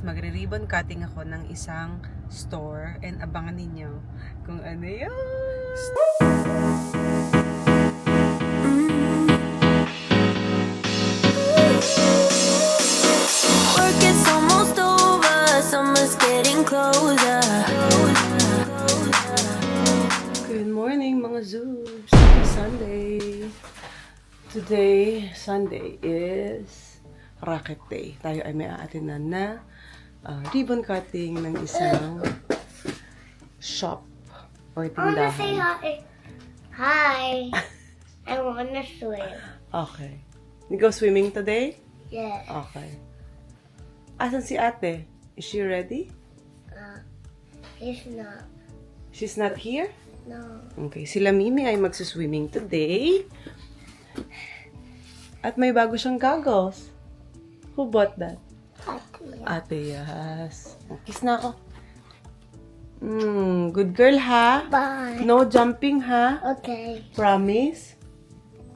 Magre-ribbon cutting ako ng isang store and abangan ninyo kung ano yun. Work is almost over, summer's getting closer. Good morning mga zoos! Sunday! Today, Sunday is Racket Day. Tayo ay may aatinan na ribbon cutting ng isang shop or I wanna say tindahan. hi. Hi. I wanna swim. Okay. You go swimming today? Yeah. Okay. Asan si ate? Is she ready? It's not. She's not here? No. Okay. Sila Mimi ay magsuswimming today. At may bago siyang goggles. Who bought that? Ate, yes. Kiss na ako. Good girl, ha? Bye. No jumping, ha? Okay. Promise?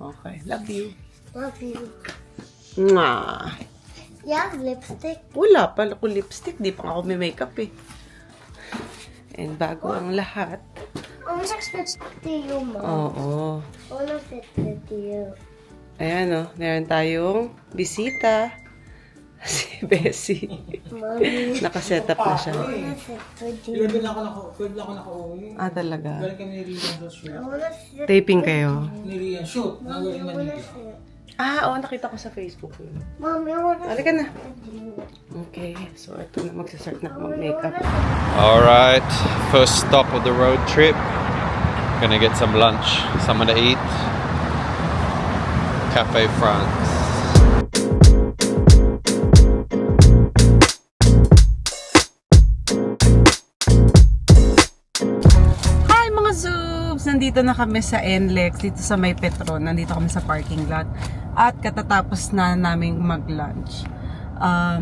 Okay. Love you. Love you. Mwah. You have lipstick? Wala pala ko lipstick. Di pa nga ako may makeup, eh. And bago ang lahat. I wanna fit to you, Mom. Oo. I wanna fit with you. Ayan, oh. Meron tayong bisita. Si Bessie. Mommy. Nakaset up na siya. I wanna fit with you. 11 lang ako nakauwi. Ah, talaga. Galing kami ni Rian sa shoot. I wanna fit. Taping kayo. Ni Rian, shoot. Mommy, Nagaling I wanna Manila. fit. Ah, oo. Nakita ko sa Facebook yun. Mommy, I wanna Halika na. fit with you. Okay. So, ito na. Magsasart na ako mag-makeup. Alright, first stop of the road trip. Gonna get some lunch, something to eat. Cafe France. Hi mga zoobs! Nandito na kami sa NLEX, dito sa May Petron. Nandito kami sa parking lot. At katatapos na naming mag-lunch.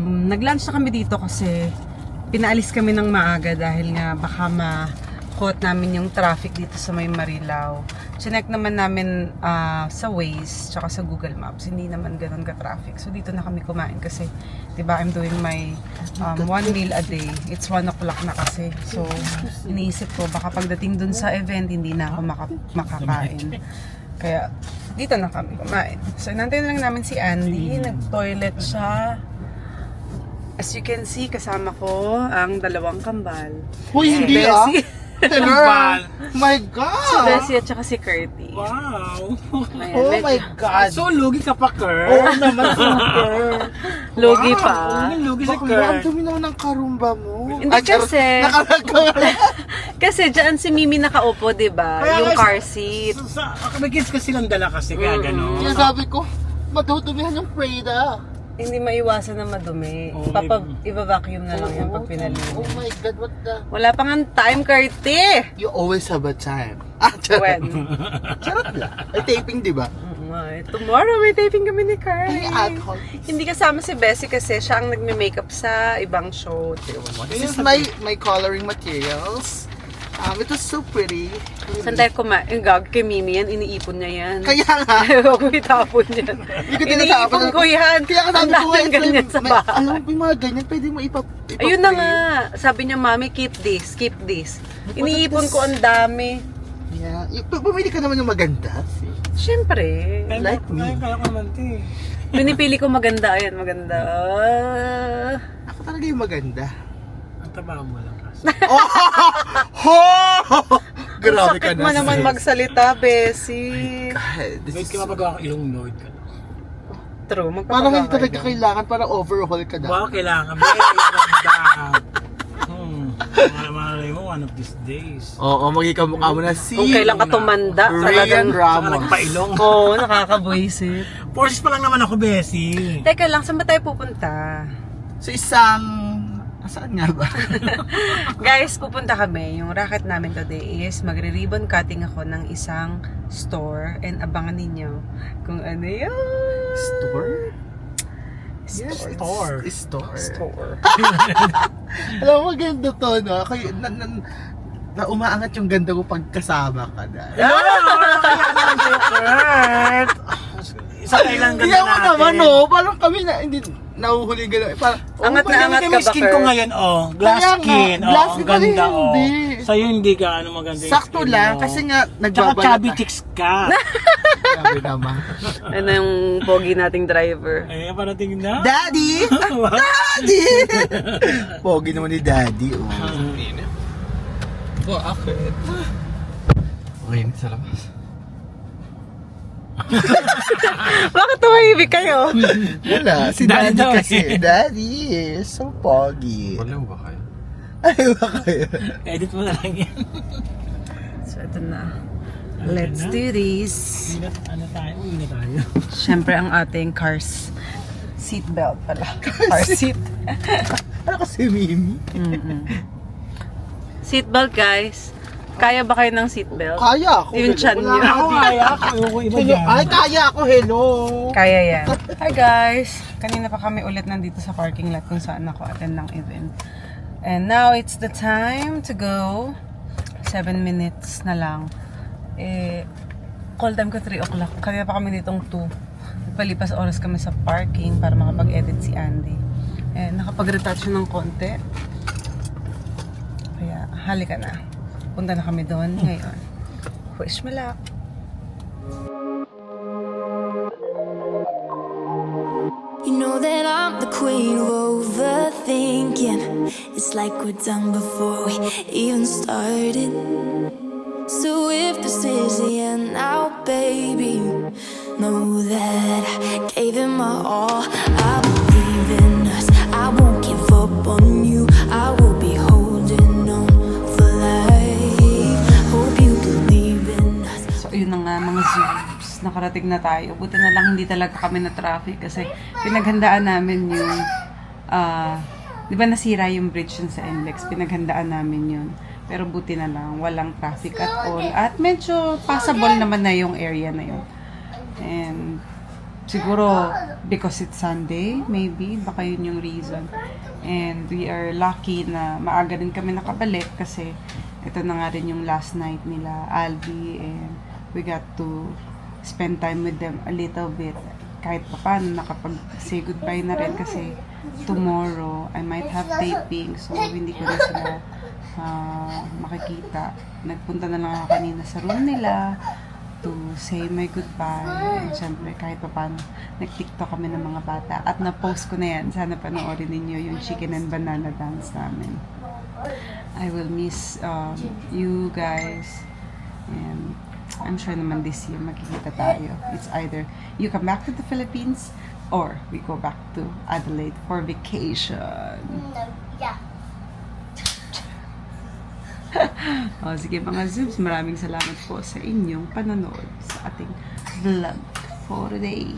Nag-lunch na kami dito kasi pinaalis kami ng maaga dahil nga baka ma-caught namin yung traffic dito sa May Marilao. Chinek naman namin sa Waze tsaka sa Google Maps. Hindi naman ganun ka-traffic. So dito na kami kumain kasi diba I'm doing my one meal a day. It's 1 o'clock na kasi. So iniisip ko baka pagdating dun sa event hindi na ako makakain. Kaya dito na kami kumain. So nantayin lang namin si Andy. Nag-toilet siya. As you can see, kasama ko ang dalawang kambal. Uy, Si hindi ah! Bessie. Taylor! My Si God! Bessie at saka si Curtis. Wow! Ayan, Oh medyo my God! So, lugi ka pa, Kurt. Oo naman, super! lugi pa. Lugi si Bakla, ang Kurt. dumi naman ng karumba mo. Hindi kasi. Nakalagay. Kasi dyan si Mimi nakaupo, di ba? Kaya Yung nga, car seat. May kids kasi silang dala kasi, kaya gano'n. Kaya sabi ko, matutumihan yung Prada. Hindi maiwasan na madumi. Oh, Iba-vacuum na lang yan pag Oh pinalinis. my God, what the... Wala pa nga time, Curtis! You always have a time. When? Charot lang. Ay, taping, di ba? Tomorrow may taping kami ni Carl. Ay, ad hoc. Hindi kasama si Bessie kasi siya ang nagme-makeup sa ibang show. This is my coloring materials. It was so pretty. Saan tayo kumain? Yung gag kay Mimi yan, iniipon niya yan. Kaya nga. Huwag mo itapon yan. Hindi ko Iniipon ko yan. Kaya Ang sabi ko, daming ganyan sa bahay. alam mo, yung mga ganyan, pwede mo Ayun na nga. Sabi niya, Mami, keep this, keep this. Iniipon ko ang dami. Yeah. Pumili ka naman yung maganda. Siyempre. Like me. Kaya ko naman, te. Pinipili ko maganda. Ayan, maganda. Ako talaga yung maganda. Ang taba mo lang kasi. Grabe ka Sakit na. mo naman sis. magsalita, Bessie. God, this Wait is... ka mapagawa kang ilong Lloyd ka. True, Parang hindi talaga magpapagawa. kailangan para overhaul ka na. Wow, kailangan. May ganda. Malay mo, one of these days. Oo, maghikamukha mo na si... Kung kailan ka tumanda, Rian talagang... Saka Ramos. nagpailong. Oo, nakakabuisit. Forces pa lang naman ako, Bessie. Teka lang, saan ba tayo pupunta? So isang... Saan nga ba? Guys, pupunta kami. Yung racket namin today is magre-ribbon cutting ako ng isang store and abangan ninyo kung ano yun. Store? Yes, Store. It's store. Store. Alam mo, maganda to, no? Kaya, na umaangat yung ganda ko pag kasama ka na. Kurt! Isa tayo lang ganda Hindi mo natin. naman, no? Parang kami na, hindi, nahuhuli gano'n. Parang, Angat na angat Yung ka ba, skin ko Kurt? ngayon, glass Kaya nga, skin. glass Ang skin ko rin ganda, hindi. Sa'yo hindi ka maganda yung Sakto skin lang, mo. kasi nga, Tsaka nagbabalat. chubby chicks ka. Grabe naman. Ano yung pogi nating driver? Eh, parating na. Daddy! Daddy! Pogi naman ni Daddy, oh. Bakit? Okay, sa labas. Bakit tumahimik kayo? Wala, si Daddy Daddy daw kasi. eh. Daddy, so pogi. Wala ba kayo? Ay, ba kayo? Edit mo na lang yan. So, ito na. Let's do this. Ano tayo? Uwi na tayo. Siyempre, ang ating cars seatbelt pala. Car seat. Ano kasi, Mimi? Seatbelt, guys. Kaya ba kayo ng seatbelt? Kaya ako. Yung hello. chan Wala niyo. ako, Kaya ako, yung iba Hello. dyan. Ay, kaya ako, hello. Kaya yan. Hi guys! Kanina pa kami ulit nandito sa parking lot kung saan ako attend ng event. And now it's the time to go. 7 minutes na lang. Call time ko 3 o'clock. Kanina pa kami ditong 2. Palipas oras kami sa parking para makapag-edit si Andy. Nakapag-retouch ng konti. Kaya halika na. Punta na kami doon ngayon. Wish me luck! You know that I'm the queen of overthinking. It's like we're done before we even started. So if this is the end now, baby, know that I gave it my all. I believe in us. I won't give up on you. I will be holding on for life. Hope you believe in us. So, yun na nga mga zoos. Nakarating na tayo. Buti na lang hindi talaga kami na traffic kasi pinaghandaan namin yung di ba nasira yung bridge yun sa NLEX? Pinaghandaan namin yun. Pero buti na lang, walang traffic at all. At medyo passable naman na yung area na yun. And siguro because it's Sunday, maybe, baka yun yung reason. And we are lucky na maaga rin kami nakabalik kasi ito na nga rin yung last night nila, Albi, and we got to spend time with them a little bit. Kahit pa paano, nakapag-say goodbye na rin kasi tomorrow I might have taping, so hindi ko na sila makikita. Nagpunta na lang ako kanina sa room nila to say my goodbye. And syempre, kahit pa paano, nag-tiktok kami ng mga bata. At na-post ko na yan. Sana panoorin ninyo yung chicken and banana dance namin. I will miss you guys. And I'm sure naman this year magkikita tayo. It's either you come back to the Philippines or we go back to Adelaide for vacation. Yeah. Sige mga Zoobs, maraming salamat po sa inyong panonood sa ating vlog for today.